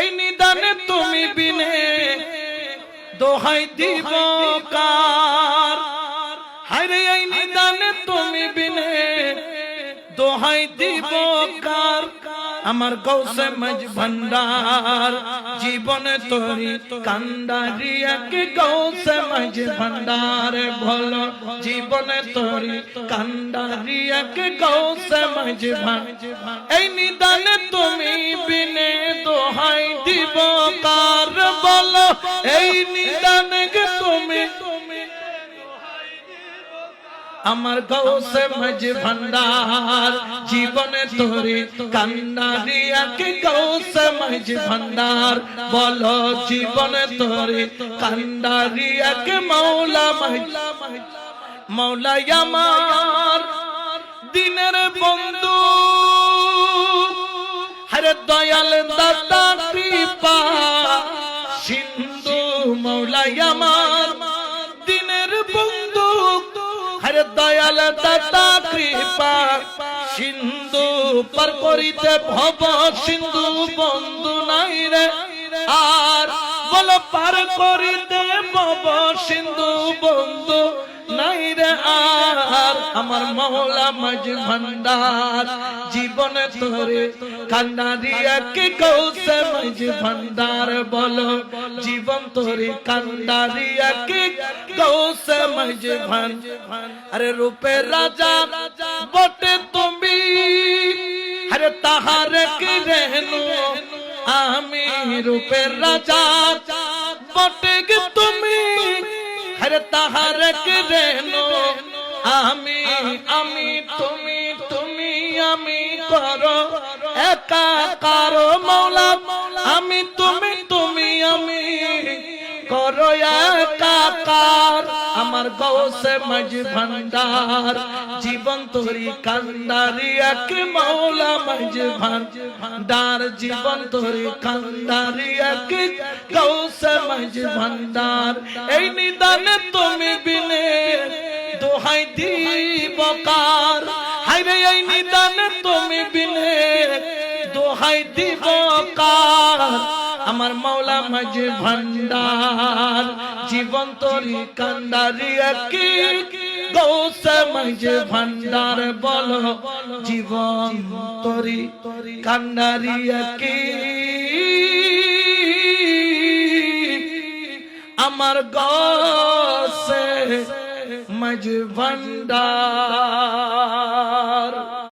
এই নিদানে তুমি বিনে দোহাই দিব কার। হায়রে এই নিদানে তুমি বিনে দোহাই দিব কার। আমার গৌসে মজ ভান্ডার জীবনে তোরি কান্ডারি এক গৌসে মজ ভান্ডার বলো জীবনে তোরি কান্ডারি এক গৌসে মজ ভান্ডার। এই নিদানে তুমি বিনে দোহাই দিব কার। বলো এই নিদানে তুমি আমার গৌসে মজ ভান্ডার জীবনে তোরে কান্নারি এক গৌসে মজ ভান্ডার। বলো জীবনে তোরে কান্নারি এক মৌলা মজ মৌলা আমার দিনের বন্ধু হরে দয়াল দাতা কৃপা সিন্ধু মৌলা আমার দিনের বন্ধু হরে দয়াল দাতা কৃপা সিন্ধু পার করিতে ভব সিন্ধু বন্ধু নাই রে আর। বলো পার করিতে ভব সিন্ধু বন্ধু নাই রে আর। আমার মৌলা মজ ভান্ডার জীবনে তোরে কান্নারি এক গৌসে মজ ভান্ডার। বলো জীবন তোরে কান্নারি এক গৌসে মজ ভান্ডার। আরে রূপে রাজা বটে তুমি আরে তাহার কি রেনু আমি রূপের রাজা বটে তুমি হরে তাহার কে রেনো আমি আমি তুমি তুমি আমি করো একাকার মৌলা আমি তুমি তুমি আমি করো একাকার। আমার গৌসে মজ ভান্ডার জীবন তোরি কান্ডারি এক মৌলা মজ ভান্ডার জীবন তোরি কান্ডারি এক গৌসে মজ ভান্ডার। এই নিদানে তুমি বিনে দোহাই দিব কার। হায়রে এই নিদানে তুমি বিনে দোহাই দিব কার। আমার মৌলা মজ ভান্ডার জীবন তোরি কান্ডারি এক গৌসে মজ ভান্ডার। বলো জীবন তোরি কান্ডারি এক আমার গৌসে মজ ভান্ডার।